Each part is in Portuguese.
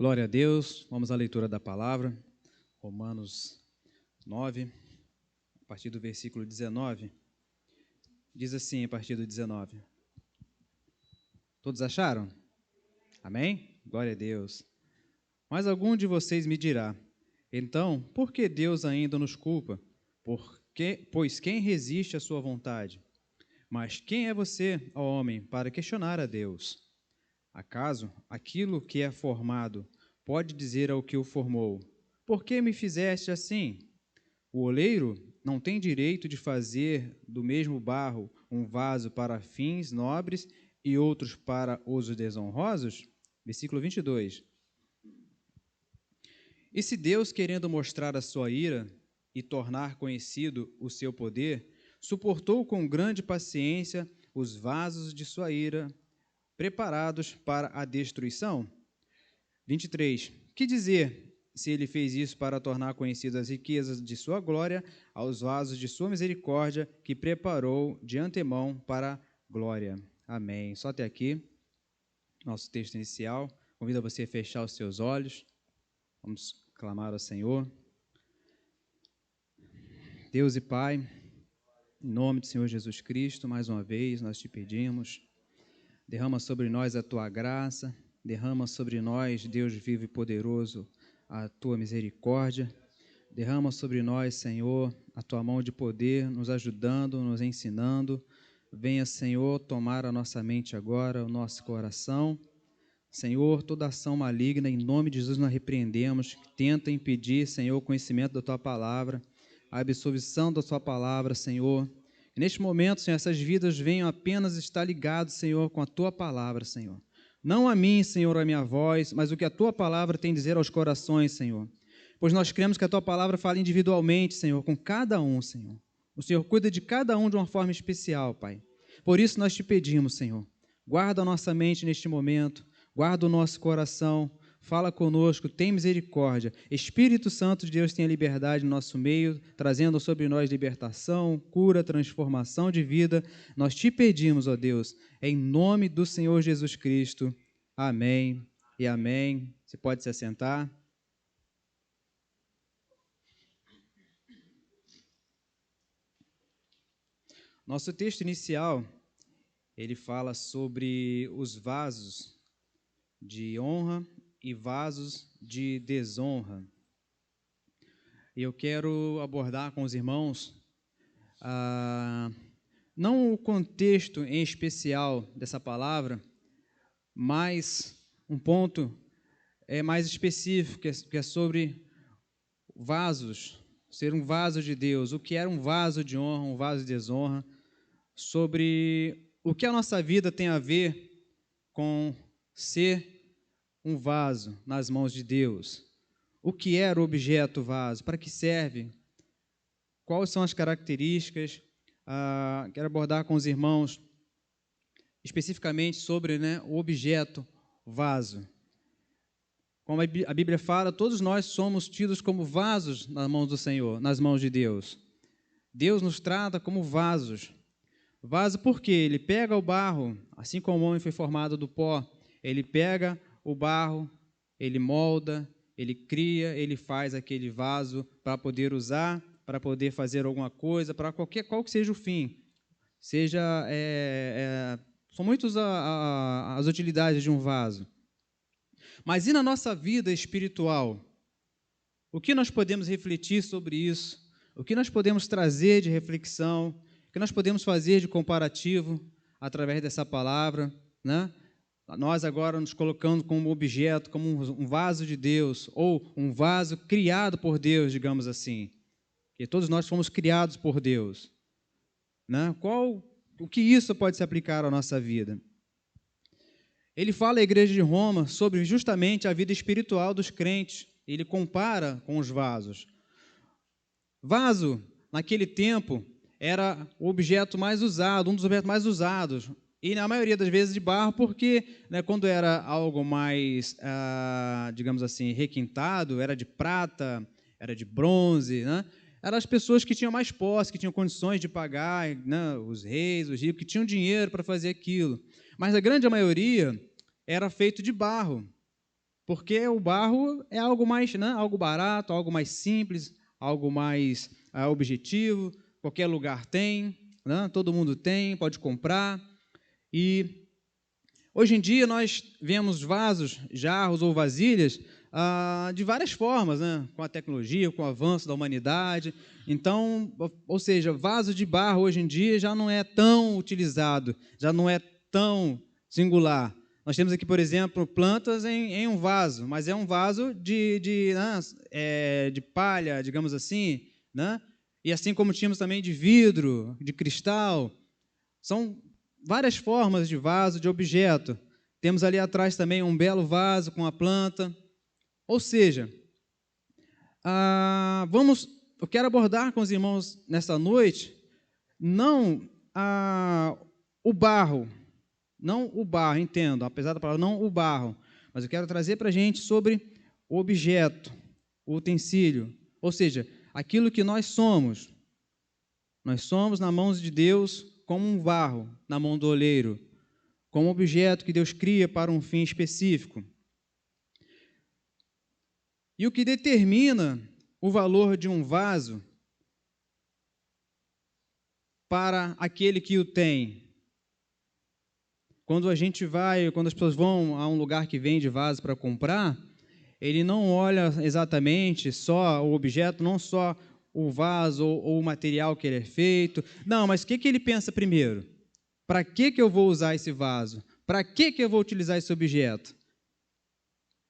Glória a Deus, vamos à leitura da palavra, Romanos 9, a partir do versículo 19, diz assim a partir do 19. Todos acharam? Amém? Glória a Deus. Mas algum de vocês me dirá, então, por que Deus ainda nos culpa? Pois quem resiste à sua vontade? Mas quem é você, ó homem, para questionar a Deus? Acaso aquilo que é formado pode dizer ao que o formou: por que me fizeste assim? O oleiro não tem direito de fazer do mesmo barro um vaso para fins nobres e outros para usos desonrosos? Versículo 22. E se Deus, querendo mostrar a sua ira e tornar conhecido o seu poder, suportou com grande paciência os vasos de sua ira, preparados para a destruição? 23. Que dizer, se ele fez isso para tornar conhecidas as riquezas de sua glória aos vasos de sua misericórdia, que preparou de antemão para glória. Amém. Só até aqui, nosso texto inicial. Convido você a fechar os seus olhos. Vamos clamar ao Senhor. Deus e Pai, em nome do Senhor Jesus Cristo, mais uma vez nós te pedimos, derrama sobre nós a tua graça, derrama sobre nós, Deus vivo e poderoso, a tua misericórdia, derrama sobre nós, Senhor, a tua mão de poder, nos ajudando, nos ensinando. Venha, Senhor, tomar a nossa mente agora, o nosso coração. Senhor, toda ação maligna, em nome de Jesus nós repreendemos, que tenta impedir, Senhor, o conhecimento da tua palavra, a absolvição da tua palavra, Senhor. E neste momento, Senhor, essas vidas venham apenas estar ligadas, Senhor, com a tua palavra, Senhor. Não a mim, Senhor, a minha voz, mas o que a tua palavra tem a dizer aos corações, Senhor. Pois nós cremos que a tua palavra fala individualmente, Senhor, com cada um, Senhor. O Senhor cuida de cada um de uma forma especial, Pai. Por isso nós te pedimos, Senhor, guarda a nossa mente neste momento, guarda o nosso coração, fala conosco, tem misericórdia. Espírito Santo de Deus tenha liberdade no nosso meio, trazendo sobre nós libertação, cura, transformação de vida. Nós te pedimos, ó Deus, em nome do Senhor Jesus Cristo. Amém e amém. Você pode se assentar. Nosso texto inicial, ele fala sobre os vasos de honra e vasos de desonra. E eu quero abordar com os irmãos, não o contexto em especial dessa palavra, mas um ponto mais específico, que é sobre vasos, ser um vaso de Deus, o que era um vaso de honra, um vaso de desonra, sobre o que a nossa vida tem a ver com ser um vaso nas mãos de Deus. O que era o objeto vaso? Para que serve? Quais são as características? Quero abordar com os irmãos especificamente sobre o objeto vaso. Como a Bíblia fala, todos nós somos tidos como vasos nas mãos do Senhor, nas mãos de Deus. Deus nos trata como vasos. Vaso por quê? Ele pega o barro, assim como o homem foi formado do pó, ele pega o barro, ele molda, ele cria, ele faz aquele vaso para poder usar, para poder fazer alguma coisa, para qual que seja o fim. São muitas as utilidades de um vaso. Mas e na nossa vida espiritual? O que nós podemos refletir sobre isso? O que nós podemos trazer de reflexão? O que nós podemos fazer de comparativo através dessa palavra, né? Nós agora nos colocando como objeto, como um vaso de Deus, ou um vaso criado por Deus, digamos assim. Porque todos nós fomos criados por Deus. Né? O que isso pode se aplicar à nossa vida? Ele fala à igreja de Roma sobre justamente a vida espiritual dos crentes. Ele compara com os vasos. Vaso, naquele tempo, era o objeto mais usado, um dos objetos mais usados. E na maioria das vezes de barro, porque quando era algo mais, digamos assim, requintado, era de prata, era de bronze, né? Eram as pessoas que tinham mais posse, que tinham condições de pagar, né? Os reis, os ricos, que tinham dinheiro para fazer aquilo. Mas a grande maioria era feito de barro. Porque o barro é algo mais, né, algo barato, algo mais simples, algo mais objetivo, qualquer lugar tem, né, todo mundo tem, pode comprar. E hoje em dia nós vemos vasos, jarros ou vasilhas de várias formas, né, com a tecnologia, com o avanço da humanidade. Então, ou seja, vaso de barro hoje em dia já não é tão utilizado, já não é tão singular. Nós temos aqui, por exemplo, plantas em um vaso, mas é um vaso de palha, digamos assim, né? E assim como tínhamos também de vidro, de cristal, são várias formas de vaso, de objeto. Temos ali atrás também um belo vaso com a planta. Ou seja, eu quero abordar com os irmãos nesta noite, não o barro, entendo, apesar da palavra não o barro, mas eu quero trazer para a gente sobre o objeto, o utensílio, ou seja, aquilo que nós somos. Nós somos na mão de Deus como um barro na mão do oleiro, como um objeto que Deus cria para um fim específico. E o que determina o valor de um vaso para aquele que o tem? Quando as pessoas vão a um lugar que vende vaso para comprar, ele não olha exatamente só o objeto, não só o vaso ou o material que ele é feito. Não, mas o que ele pensa primeiro? Para que eu vou usar esse vaso? Para que eu vou utilizar esse objeto?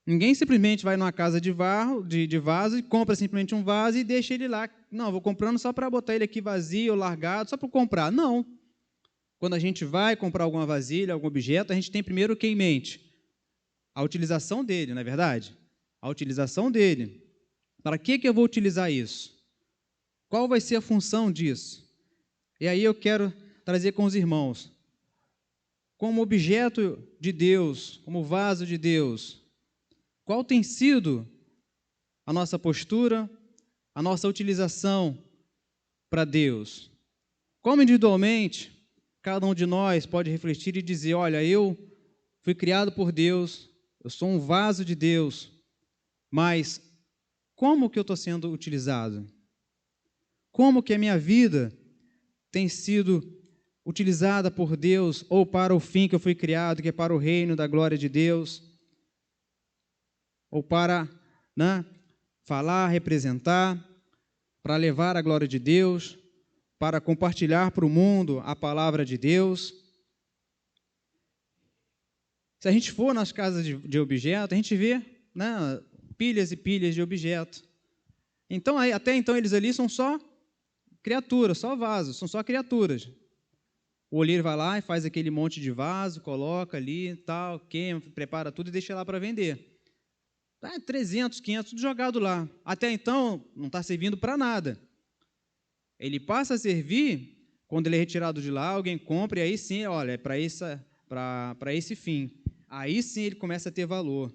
Ninguém simplesmente vai numa casa de vaso e compra simplesmente um vaso e deixa ele lá. Não, vou comprando só para botar ele aqui vazio ou largado, só para comprar. Não. Quando a gente vai comprar alguma vasilha, algum objeto, a gente tem primeiro o que em mente? A utilização dele, não é verdade? A utilização dele. Para que eu vou utilizar isso? Qual vai ser a função disso? E aí eu quero trazer com os irmãos, como objeto de Deus, como vaso de Deus, qual tem sido a nossa postura, a nossa utilização para Deus? Como individualmente, cada um de nós pode refletir e dizer, olha, eu fui criado por Deus, eu sou um vaso de Deus, mas como que eu estou sendo utilizado? Como que a minha vida tem sido utilizada por Deus ou para o fim que eu fui criado, que é para o reino da glória de Deus? Ou para falar, representar, para levar a glória de Deus, para compartilhar para o mundo a palavra de Deus. Se a gente for nas casas de objeto, a gente vê pilhas e pilhas de objeto. Então, até então, eles ali são só criaturas, só vasos, são só criaturas. O oleiro vai lá e faz aquele monte de vaso, coloca ali, tal, queima, prepara tudo e deixa lá para vender. 300, 500, tudo jogado lá. Até então, não está servindo para nada. Ele passa a servir quando ele é retirado de lá, alguém compra, e aí sim, olha, é para esse fim. Aí sim ele começa a ter valor.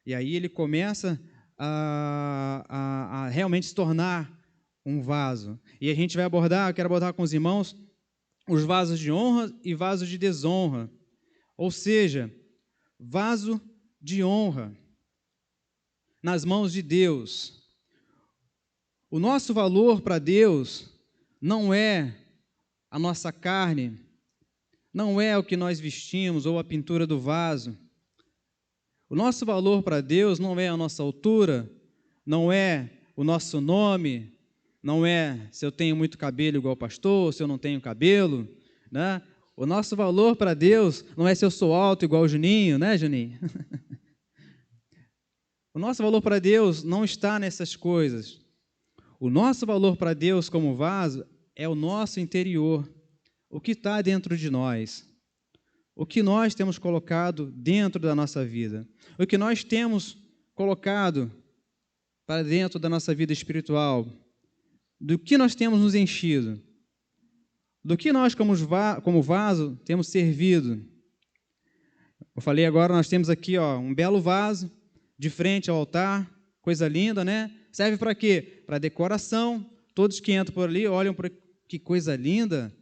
E aí ele começa a realmente se tornar um vaso. E a gente vai eu quero abordar com os irmãos, os vasos de honra e vasos de desonra. Ou seja, vaso de honra nas mãos de Deus. O nosso valor para Deus não é a nossa carne, não é o que nós vestimos ou a pintura do vaso. O nosso valor para Deus não é a nossa altura, não é o nosso nome, não é se eu tenho muito cabelo igual o pastor, se eu não tenho cabelo, né? O nosso valor para Deus não é se eu sou alto igual o Juninho, né, Juninho? O nosso valor para Deus não está nessas coisas. O nosso valor para Deus como vaso é o nosso interior, o que está dentro de nós, o que nós temos colocado dentro da nossa vida, o que nós temos colocado para dentro da nossa vida espiritual, do que nós temos nos enchido, do que nós, como vaso, temos servido. Eu falei agora, nós temos aqui um belo vaso, de frente ao altar, coisa linda, né? Serve para quê? Para decoração. Todos que entram por ali olham para que coisa linda.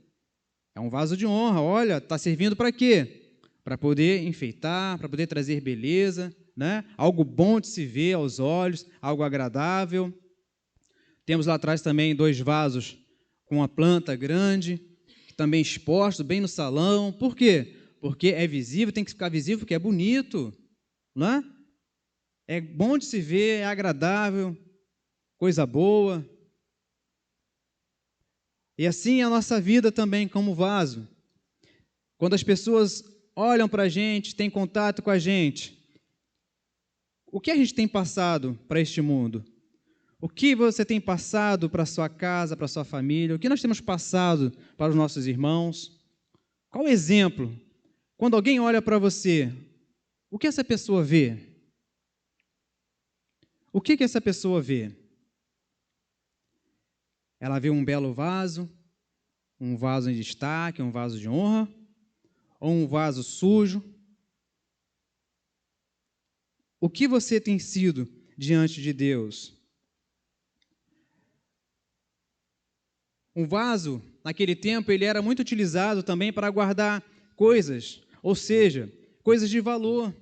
É um vaso de honra, olha, está servindo para quê? Para poder enfeitar, para poder trazer beleza. né? Algo bom de se ver aos olhos, algo agradável. Temos lá atrás também 2 vasos com uma planta grande, também exposto, bem no salão. Por quê? Porque é visível, tem que ficar visível, porque é bonito, não é? É bom de se ver, é agradável, coisa boa. E assim é a nossa vida também como vaso. Quando as pessoas olham para a gente, têm contato com a gente, o que a gente tem passado para este mundo? O que você tem passado para a sua casa, para a sua família? O que nós temos passado para os nossos irmãos? Qual o exemplo? Quando alguém olha para você, o que essa pessoa vê? O que essa pessoa vê? Ela vê um belo vaso, um vaso em destaque, um vaso de honra, ou um vaso sujo? O que você tem sido diante de Deus? Um vaso, naquele tempo, ele era muito utilizado também para guardar coisas, ou seja, coisas de valor.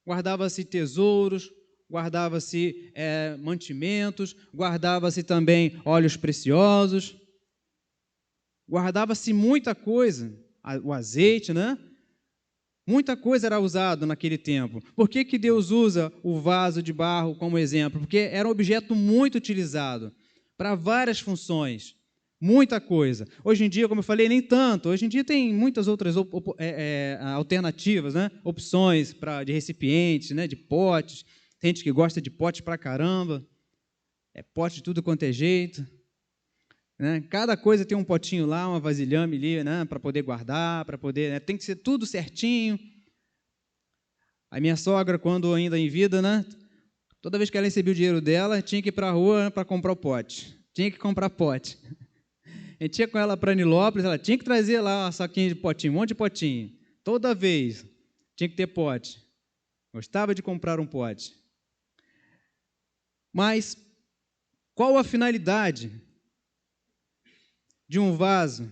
Guardava-se tesouros, guardava-se mantimentos, guardava-se também óleos preciosos, guardava-se muita coisa, o azeite, né? Muita coisa era usado naquele tempo. Por que Deus usa o vaso de barro como exemplo? Porque era um objeto muito utilizado para várias funções, muita coisa. Hoje em dia, como eu falei, nem tanto. Hoje em dia tem muitas outras alternativas, né? Opções de recipientes, né? De potes. Tem gente que gosta de potes pra caramba. É pote de tudo quanto é jeito. Né? Cada coisa tem um potinho lá, uma vasilhame ali, né? Para poder guardar, para poder... Né? Tem que ser tudo certinho. A minha sogra, quando ainda em vida, né? Toda vez que ela recebia o dinheiro dela, tinha que ir para a rua para comprar o pote. Tinha que comprar pote. A gente ia com ela para Nilópolis, ela tinha que trazer lá uma saquinha de potinho, um monte de potinho. Toda vez tinha que ter pote. Gostava de comprar um pote. Mas qual a finalidade de um vaso?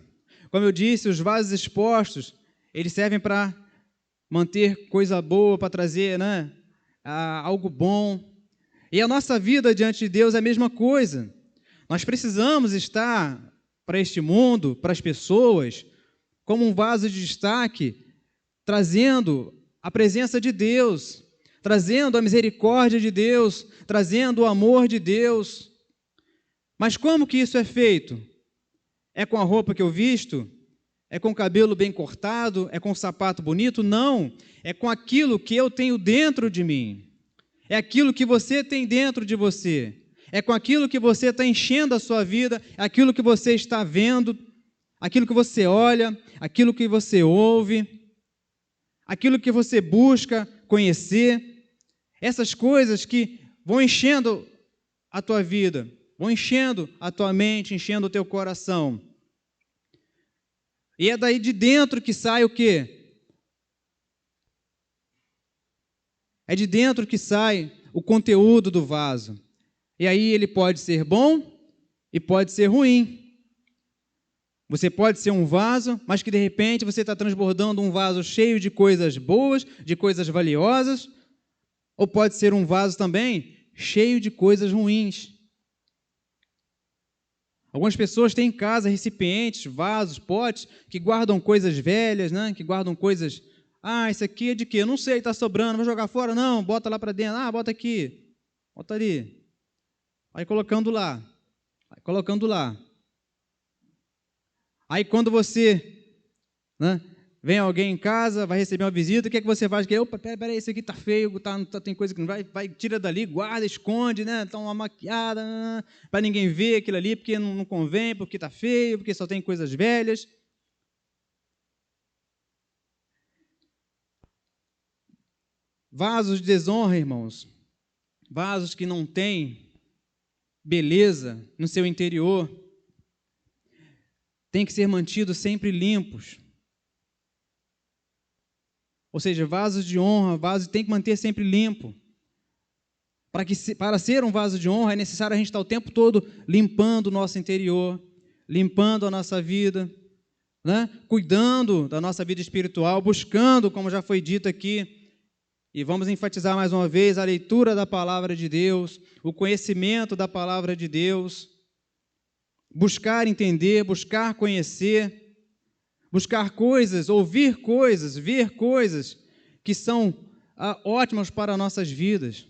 Como eu disse, os vasos expostos, eles servem para manter coisa boa, para trazer, né, algo bom. E a nossa vida diante de Deus é a mesma coisa. Nós precisamos estar para este mundo, para as pessoas, como um vaso de destaque, trazendo a presença de Deus, trazendo a misericórdia de Deus, trazendo o amor de Deus. Mas como que isso é feito? É com a roupa que eu visto? É com o cabelo bem cortado? É com o sapato bonito? Não, é com aquilo que eu tenho dentro de mim. É aquilo que você tem dentro de você. É com aquilo que você está enchendo a sua vida, aquilo que você está vendo, aquilo que você olha, aquilo que você ouve, aquilo que você busca conhecer. Essas coisas que vão enchendo a tua vida, vão enchendo a tua mente, enchendo o teu coração. E é daí de dentro que sai o quê? É de dentro que sai o conteúdo do vaso. E aí ele pode ser bom e pode ser ruim. Você pode ser um vaso, mas que de repente você está transbordando um vaso cheio de coisas boas, de coisas valiosas, ou pode ser um vaso também cheio de coisas ruins. Algumas pessoas têm em casa recipientes, vasos, potes, que guardam coisas velhas, né? Que guardam coisas... isso aqui é de quê? Eu não sei, está sobrando, vou jogar fora? Não, bota lá para dentro. Bota aqui, bota ali. Vai colocando lá, vai colocando lá. Aí quando você, né, vem alguém em casa, vai receber uma visita, o que é que você faz? Opa, peraí, esse aqui está feio, tem coisa que não vai, tira dali, guarda, esconde, né? Dá uma maquiada, para ninguém ver aquilo ali, porque não convém, porque está feio, porque só tem coisas velhas. Vasos de desonra, irmãos, vasos que não têm beleza no seu interior, tem que ser mantidos sempre limpos. Ou seja, vasos de honra, vasos tem que manter sempre limpo. Para ser um vaso de honra, é necessário a gente estar o tempo todo limpando o nosso interior, limpando a nossa vida, né? Cuidando da nossa vida espiritual, buscando, como já foi dito aqui, E vamos enfatizar mais uma vez a leitura da palavra de Deus, o conhecimento da palavra de Deus, buscar entender, buscar conhecer, buscar coisas, ouvir coisas, ver coisas que são ótimas para nossas vidas.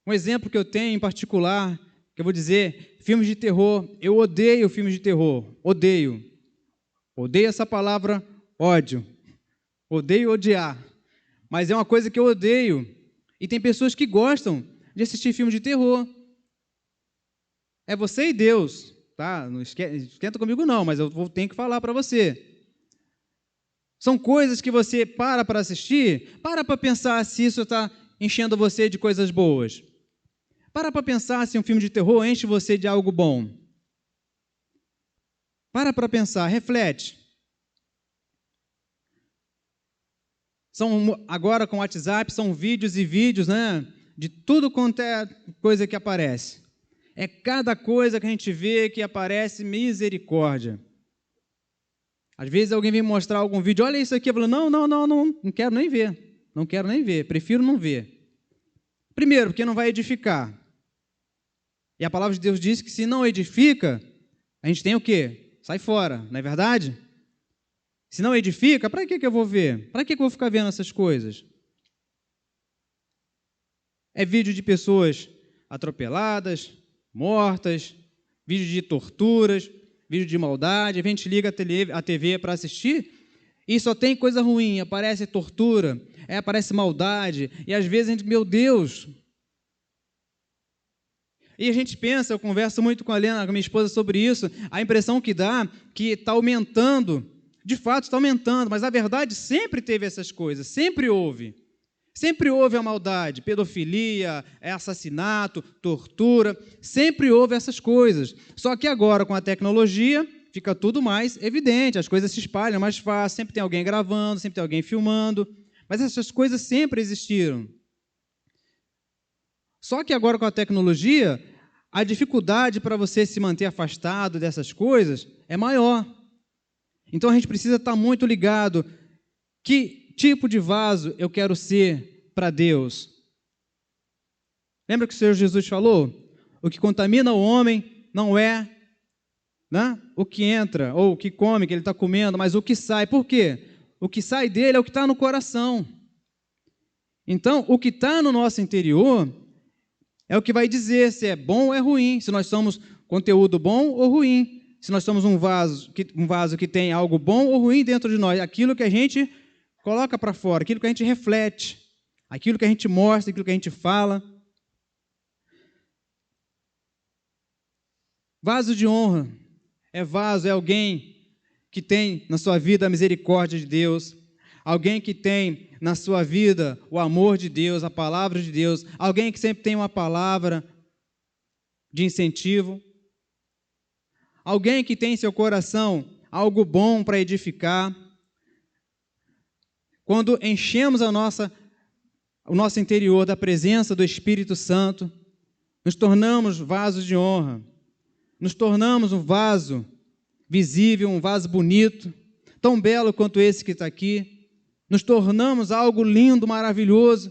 Um exemplo que eu tenho em particular, que eu vou dizer, filmes de terror. Eu odeio filmes de terror, odeio. Odeio essa palavra ódio. Odeio odiar. Mas é uma coisa que eu odeio. E tem pessoas que gostam de assistir filmes de terror. É você e Deus, tá? Não esquenta comigo não, mas eu tenho que falar para você. São coisas que você para assistir, para pensar se isso está enchendo você de coisas boas. Para pensar se um filme de terror enche você de algo bom. Para pensar, reflete. Agora com o WhatsApp, são vídeos e vídeos, né? De tudo quanto é coisa que aparece. É cada coisa que a gente vê que aparece, misericórdia. Às vezes alguém vem mostrar algum vídeo, olha isso aqui, eu falo, não quero nem ver. Não quero nem ver, prefiro não ver. Primeiro, porque não vai edificar. E a palavra de Deus diz que se não edifica, a gente tem o quê? Sai fora, não é verdade? Se não edifica, para que eu vou ver? Para que eu vou ficar vendo essas coisas? É vídeo de pessoas atropeladas, mortas, vídeo de torturas, vídeo de maldade. A gente liga a TV para assistir e só tem coisa ruim, aparece tortura, aparece maldade, e às vezes a gente, meu Deus. E a gente pensa, eu converso muito com a Lena, com a minha esposa, sobre isso, a impressão que dá que está aumentando, de fato está aumentando, mas na verdade sempre teve essas coisas, sempre houve a maldade, pedofilia, assassinato, tortura, sempre houve essas coisas, só que agora com a tecnologia fica tudo mais evidente, as coisas se espalham mais fácil, sempre tem alguém gravando, sempre tem alguém filmando, mas essas coisas sempre existiram. Só que agora com a tecnologia, a dificuldade para você se manter afastado dessas coisas é maior. Então a gente precisa estar muito ligado. Que tipo de vaso eu quero ser para Deus? Lembra que o Senhor Jesus falou? O que contamina o homem não é, né, o que entra ou o que come, que ele está comendo, mas o que sai. Por quê? O que sai dele é o que está no coração. Então, o que está no nosso interior é o que vai dizer se é bom ou é ruim, se nós somos conteúdo bom ou ruim, se nós somos um vaso que tem algo bom ou ruim dentro de nós, aquilo que a gente coloca para fora, aquilo que a gente reflete, aquilo que a gente mostra, aquilo que a gente fala. Vaso de honra é alguém que tem na sua vida a misericórdia de Deus, alguém que tem na sua vida o amor de Deus, a palavra de Deus, alguém que sempre tem uma palavra de incentivo, alguém que tem em seu coração algo bom para edificar. Quando enchemos o nosso interior da presença do Espírito Santo, nos tornamos vasos de honra, nos tornamos um vaso visível, um vaso bonito, tão belo quanto esse que está aqui. Nos tornamos algo lindo, maravilhoso,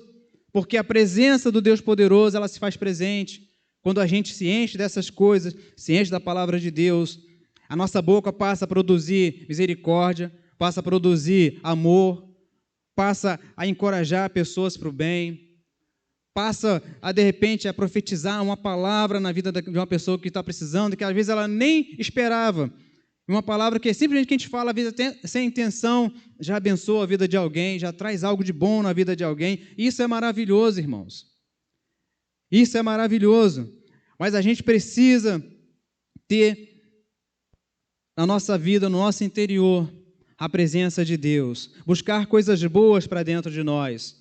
porque a presença do Deus poderoso, ela se faz presente. Quando a gente se enche dessas coisas, se enche da palavra de Deus, a nossa boca passa a produzir misericórdia, passa a produzir amor, passa a encorajar pessoas para o bem, passa a, de repente, a profetizar uma palavra na vida de uma pessoa que está precisando, que às vezes ela nem esperava. Uma palavra que simplesmente que a gente fala a vida sem intenção, já abençoa a vida de alguém, já traz algo de bom na vida de alguém. Isso é maravilhoso, irmãos. Isso é maravilhoso. Mas a gente precisa ter na nossa vida, no nosso interior, a presença de Deus. Buscar coisas boas para dentro de nós,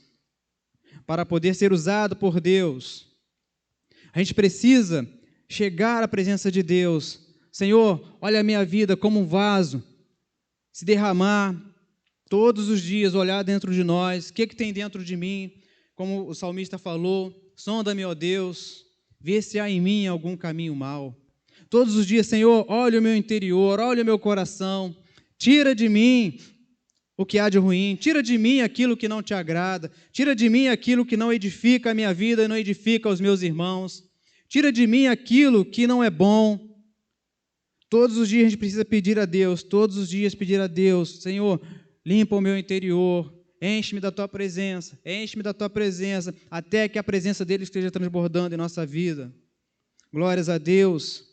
para poder ser usado por Deus. A gente precisa chegar à presença de Deus. Senhor, olha a minha vida como um vaso, se derramar todos os dias, olhar dentro de nós, o que tem dentro de mim, como o salmista falou, sonda-me, ó Deus, vê se há em mim algum caminho mau. Todos os dias, Senhor, olha o meu interior, olha o meu coração, tira de mim o que há de ruim, tira de mim aquilo que não te agrada, tira de mim aquilo que não edifica a minha vida e não edifica os meus irmãos, tira de mim aquilo que não é bom. Todos os dias a gente precisa pedir a Deus, todos os dias pedir a Deus, Senhor, limpa o meu interior, enche-me da Tua presença, até que a presença dele esteja transbordando em nossa vida. Glórias a Deus.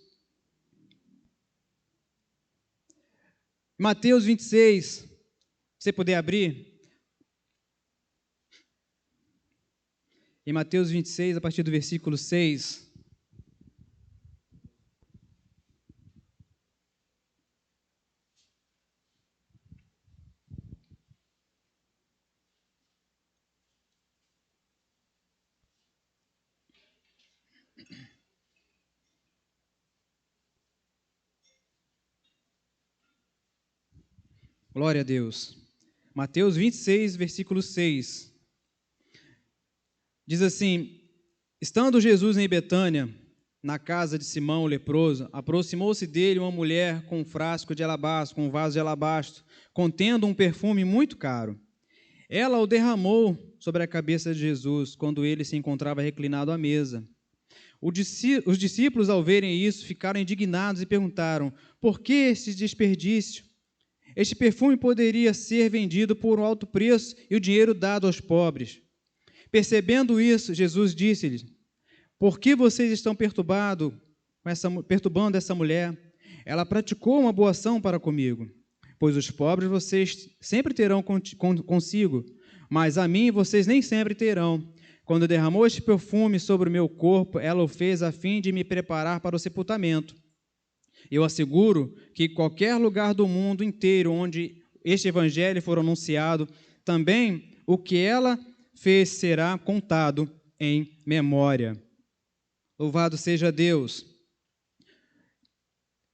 Mateus 26, se você puder abrir. Em Mateus 26, a partir do versículo 6. Glória a Deus. Mateus 26, versículo 6. Diz assim: estando Jesus em Betânia, na casa de Simão o leproso, aproximou-se dele uma mulher com um frasco de alabastro, com um vaso de alabastro, contendo um perfume muito caro. Ela o derramou sobre a cabeça de Jesus, quando ele se encontrava reclinado à mesa. Os discípulos, ao verem isso, ficaram indignados e perguntaram: por que esse desperdício? Este perfume poderia ser vendido por um alto preço e o dinheiro dado aos pobres. Percebendo isso, Jesus disse-lhes: por que vocês estão perturbando essa mulher? Ela praticou uma boa ação para comigo, pois os pobres vocês sempre terão consigo, mas a mim vocês nem sempre terão. Quando derramou este perfume sobre o meu corpo, ela o fez a fim de me preparar para o sepultamento. Eu asseguro que em qualquer lugar do mundo inteiro onde este evangelho for anunciado, também o que ela fez será contado em memória. Louvado seja Deus.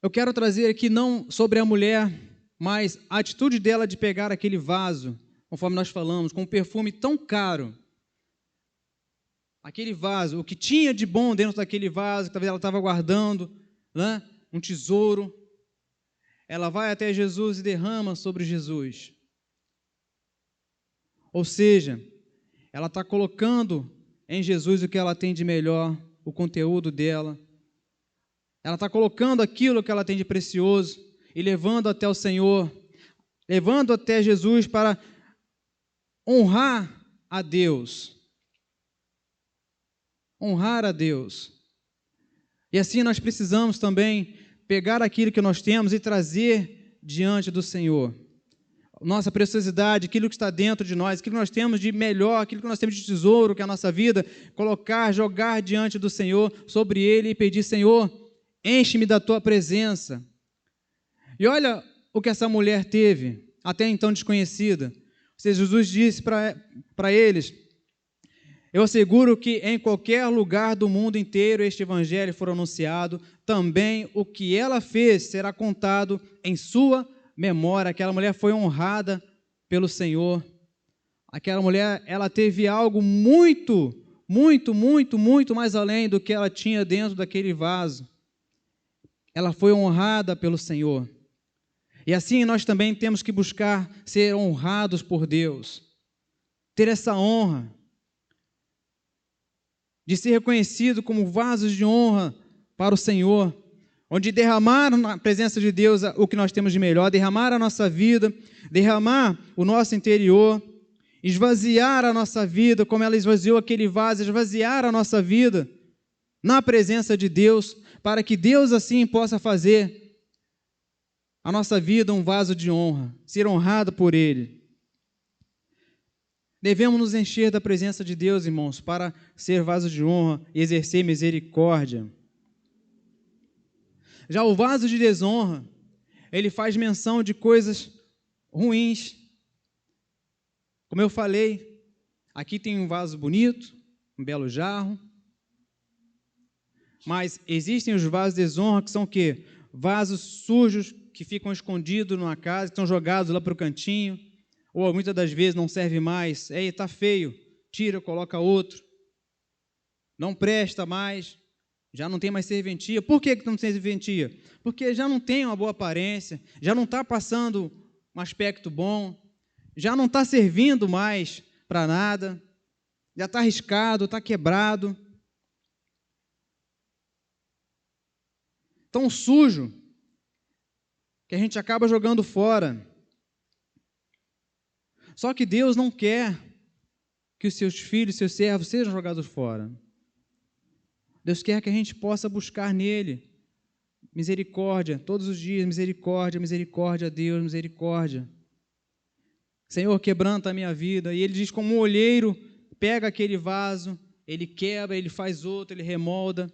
Eu quero trazer aqui não sobre a mulher, mas a atitude dela de pegar aquele vaso, conforme nós falamos, com um perfume tão caro. Aquele vaso, o que tinha de bom dentro daquele vaso, que talvez ela estava guardando, né? Um tesouro. Ela vai até Jesus e derrama sobre Jesus. Ou seja, ela está colocando em Jesus o que ela tem de melhor, o conteúdo dela. Ela está colocando aquilo que ela tem de precioso e levando até o Senhor, levando até Jesus para honrar a Deus. Honrar a Deus. E assim nós precisamos também pegar aquilo que nós temos e trazer diante do Senhor. Nossa preciosidade, aquilo que está dentro de nós, aquilo que nós temos de melhor, aquilo que nós temos de tesouro, que é a nossa vida, colocar, jogar diante do Senhor, sobre Ele e pedir: Senhor, enche-me da Tua presença. E olha o que essa mulher teve, até então desconhecida. Jesus disse para eles: eu asseguro que em qualquer lugar do mundo inteiro este evangelho for anunciado, também o que ela fez será contado em sua memória. Aquela mulher foi honrada pelo Senhor. Aquela mulher, ela teve algo muito, muito, muito, muito mais além do que ela tinha dentro daquele vaso. Ela foi honrada pelo Senhor. E assim nós também temos que buscar ser honrados por Deus, ter essa honra de ser reconhecido como vasos de honra para o Senhor, onde derramar na presença de Deus o que nós temos de melhor, derramar a nossa vida, derramar o nosso interior, esvaziar a nossa vida, como ela esvaziou aquele vaso, esvaziar a nossa vida na presença de Deus, para que Deus assim possa fazer a nossa vida um vaso de honra, ser honrado por Ele. Devemos nos encher da presença de Deus, irmãos, para ser vaso de honra e exercer misericórdia. Já o vaso de desonra, ele faz menção de coisas ruins. Como eu falei, aqui tem um vaso bonito, um belo jarro, mas existem os vasos de desonra que são o quê? Vasos sujos que ficam escondidos numa casa, que estão jogados lá para o cantinho, ou muitas das vezes não serve mais. Ei, está feio, tira, coloca outro. Não presta mais, já não tem mais serventia. Por que não tem serventia? Porque já não tem uma boa aparência, já não está passando um aspecto bom, já não está servindo mais para nada, já está arriscado, está quebrado, tão sujo, que a gente acaba jogando fora. Só que Deus não quer que os seus filhos, seus servos sejam jogados fora. Deus quer que a gente possa buscar nele misericórdia, todos os dias, misericórdia, misericórdia, Deus, misericórdia. Senhor, quebranta a minha vida. E ele diz, como um olheiro pega aquele vaso, ele quebra, ele faz outro, ele remolda.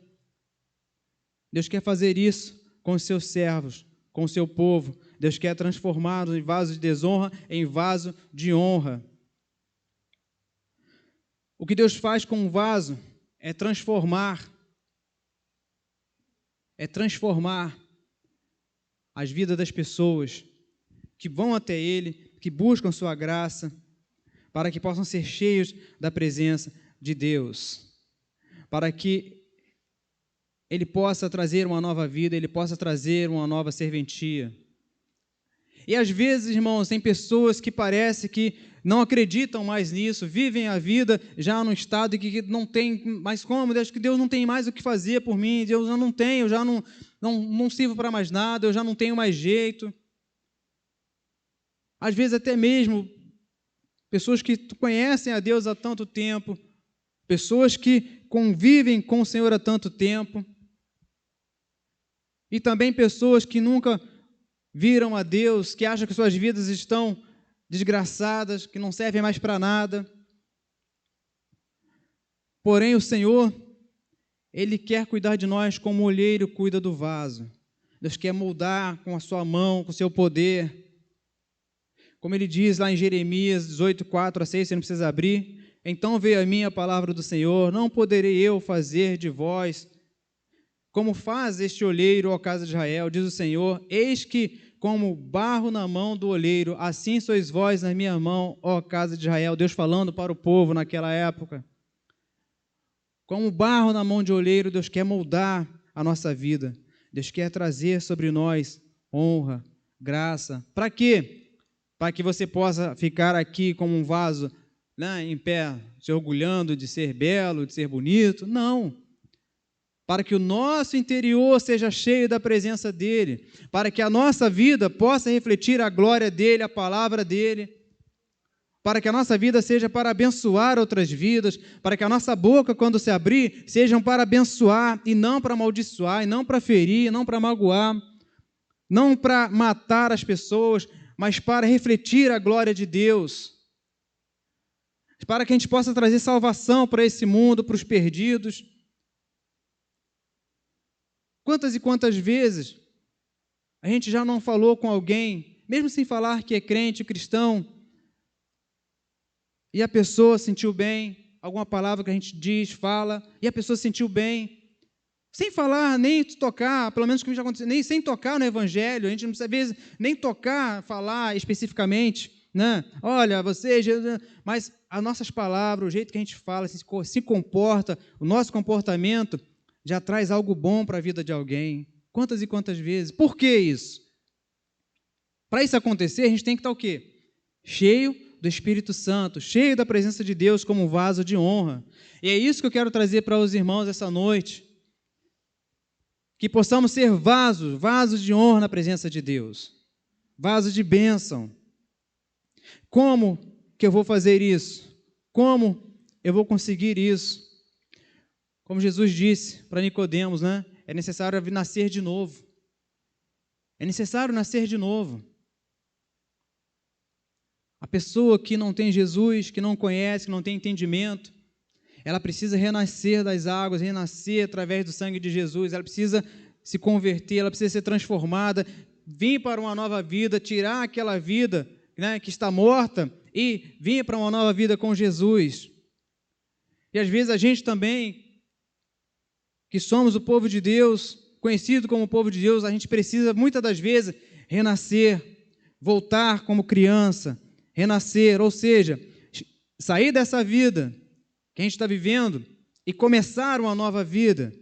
Deus quer fazer isso com os seus servos, com o seu povo. Deus quer transformá-los em vaso de desonra em vaso de honra. O que Deus faz com um vaso é transformar as vidas das pessoas que vão até Ele, que buscam sua graça, para que possam ser cheios da presença de Deus, para que Ele possa trazer uma nova vida, Ele possa trazer uma nova serventia. E às vezes, irmãos, tem pessoas que parece que não acreditam mais nisso, vivem a vida já num estado em que não tem mais como, acho que Deus não tem mais o que fazer por mim, Deus eu não tenho, eu já não sirvo para mais nada, eu já não tenho mais jeito. Às vezes até mesmo pessoas que conhecem a Deus há tanto tempo, pessoas que convivem com o Senhor há tanto tempo, e também pessoas que nunca viram a Deus, que acham que suas vidas estão desgraçadas, que não servem mais para nada. Porém, o Senhor, Ele quer cuidar de nós como o olheiro cuida do vaso. Deus quer moldar com a sua mão, com o seu poder. Como Ele diz lá em Jeremias 18, 4 a 6, você não precisa abrir. Então veio a mim a palavra do Senhor, não poderei eu fazer de vós como faz este olheiro, ó casa de Israel, diz o Senhor, eis que como barro na mão do olheiro, assim sois vós na minha mão, ó casa de Israel. Deus falando para o povo naquela época. Como barro na mão de olheiro, Deus quer moldar a nossa vida. Deus quer trazer sobre nós honra, graça. Para quê? Para que você possa ficar aqui como um vaso, né, em pé, se orgulhando de ser belo, de ser bonito. Não. Para que o nosso interior seja cheio da presença dEle, para que a nossa vida possa refletir a glória dEle, a palavra dEle, para que a nossa vida seja para abençoar outras vidas, para que a nossa boca, quando se abrir, sejam para abençoar e não para amaldiçoar, e não para ferir, não para magoar, não para matar as pessoas, mas para refletir a glória de Deus, para que a gente possa trazer salvação para esse mundo, para os perdidos. Quantas e quantas vezes a gente já não falou com alguém, mesmo sem falar que é crente, cristão, e a pessoa sentiu bem, alguma palavra que a gente diz, fala, e a pessoa sentiu bem, sem falar, nem tocar, pelo menos como já aconteceu, nem sem tocar no Evangelho, a gente não precisa, às vezes, nem tocar, falar especificamente, né? Olha, você, Jesus, mas as nossas palavras, o jeito que a gente fala, se comporta, o nosso comportamento já traz algo bom para a vida de alguém. Quantas e quantas vezes? Por que isso? Para isso acontecer, a gente tem que estar o quê? Cheio do Espírito Santo, cheio da presença de Deus como um vaso de honra. E é isso que eu quero trazer para os irmãos essa noite. Que possamos ser vasos de honra na presença de Deus. Vasos de bênção. Como que eu vou fazer isso? Como eu vou conseguir isso? Como Jesus disse para Nicodemos, né? É necessário nascer de novo. É necessário nascer de novo. A pessoa que não tem Jesus, que não conhece, que não tem entendimento, ela precisa renascer das águas, renascer através do sangue de Jesus, ela precisa se converter, ela precisa ser transformada, vir para uma nova vida, tirar aquela vida, né, que está morta e vir para uma nova vida com Jesus. E às vezes a gente também, que somos o povo de Deus, conhecido como o povo de Deus, a gente precisa, muitas das vezes, renascer, voltar como criança, renascer, ou seja, sair dessa vida que a gente está vivendo e começar uma nova vida,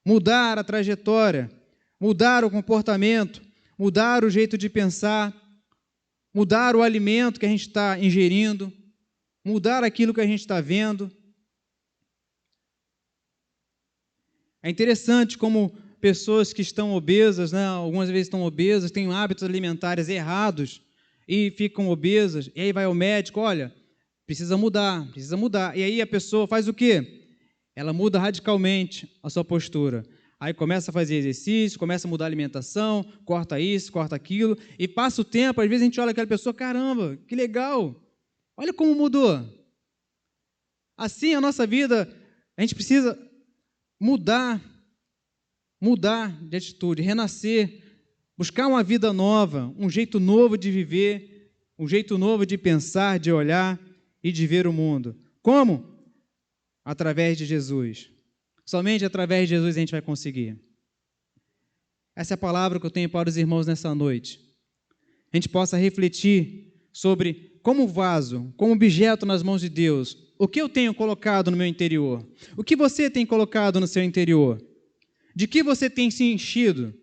mudar a trajetória, mudar o comportamento, mudar o jeito de pensar, mudar o alimento que a gente está ingerindo, mudar aquilo que a gente está vendo. É interessante como pessoas que estão obesas, né, algumas vezes estão obesas, têm hábitos alimentares errados e ficam obesas, e aí vai ao médico, olha, precisa mudar. E aí a pessoa faz o quê? Ela muda radicalmente a sua postura. Aí começa a fazer exercício, começa a mudar a alimentação, corta isso, corta aquilo, e passa o tempo, às vezes a gente olha aquela pessoa, caramba, que legal, olha como mudou. Assim a nossa vida, a gente precisa mudar de atitude, renascer, buscar uma vida nova, um jeito novo de viver, um jeito novo de pensar, de olhar e de ver o mundo. Como? Através de Jesus. Somente através de Jesus a gente vai conseguir. Essa é a palavra que eu tenho para os irmãos nessa noite. A gente possa refletir sobre como vaso, como objeto nas mãos de Deus, o que eu tenho colocado no meu interior? O que você tem colocado no seu interior? De que você tem se enchido?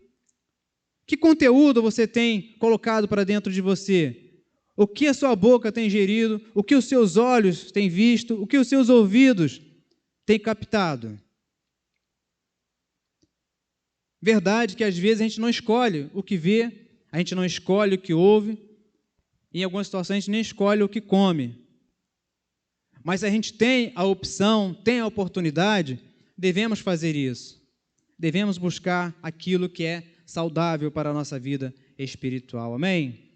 Que conteúdo você tem colocado para dentro de você? O que a sua boca tem ingerido? O que os seus olhos têm visto? O que os seus ouvidos têm captado? Verdade que às vezes a gente não escolhe o que vê, a gente não escolhe o que ouve, e em algumas situações a gente nem escolhe o que come. Mas se a gente tem a opção, tem a oportunidade, devemos fazer isso. Devemos buscar aquilo que é saudável para a nossa vida espiritual. Amém?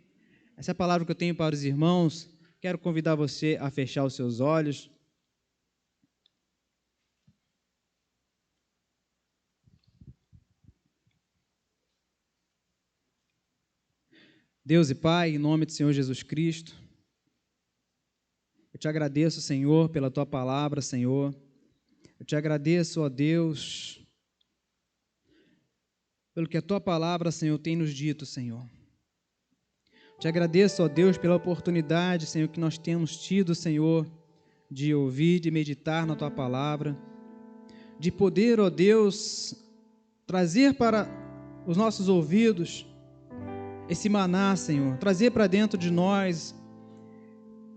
Essa é a palavra que eu tenho para os irmãos. Quero convidar você a fechar os seus olhos. Deus e Pai, em nome do Senhor Jesus Cristo, eu te agradeço, Senhor, pela Tua palavra, Senhor. Eu te agradeço, ó Deus, pelo que a Tua palavra, Senhor, tem nos dito, Senhor. Te agradeço, ó Deus, pela oportunidade, Senhor, que nós temos tido, Senhor, de ouvir, de meditar na Tua palavra, de poder, ó Deus, trazer para os nossos ouvidos esse maná, Senhor, trazer para dentro de nós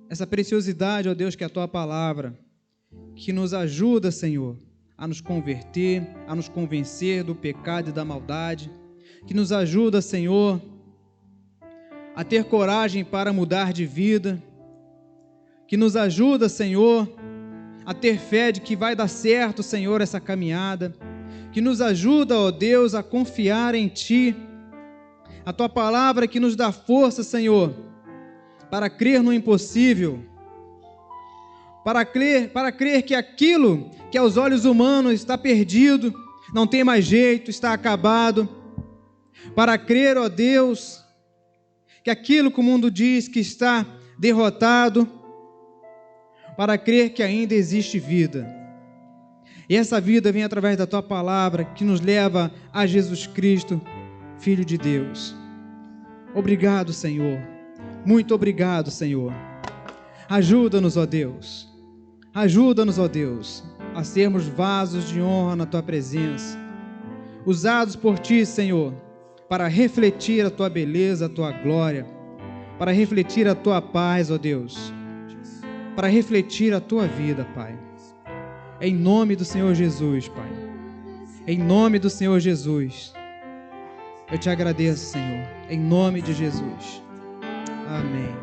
essa preciosidade, ó Deus, que é a Tua palavra, que nos ajuda, Senhor, a nos converter, a nos convencer do pecado e da maldade, que nos ajuda, Senhor, a ter coragem para mudar de vida, que nos ajuda, Senhor, a ter fé de que vai dar certo, Senhor, essa caminhada, que nos ajuda, ó Deus, a confiar em Ti, a Tua palavra que nos dá força, Senhor, para crer no impossível, para crer que aquilo que aos olhos humanos está perdido, não tem mais jeito, está acabado, para crer, ó Deus, que aquilo que o mundo diz que está derrotado, para crer que ainda existe vida. E essa vida vem através da Tua palavra, que nos leva a Jesus Cristo, Filho de Deus. Obrigado, Senhor. Muito obrigado, Senhor. Ajuda-nos, ó Deus. Ajuda-nos, ó Deus, a sermos vasos de honra na Tua presença, usados por Ti, Senhor, para refletir a Tua beleza, a Tua glória, para refletir a Tua paz, ó Deus, para refletir a Tua vida, Pai. Em nome do Senhor Jesus, Pai. Em nome do Senhor Jesus. Eu Te agradeço, Senhor. Em nome de Jesus. Amém.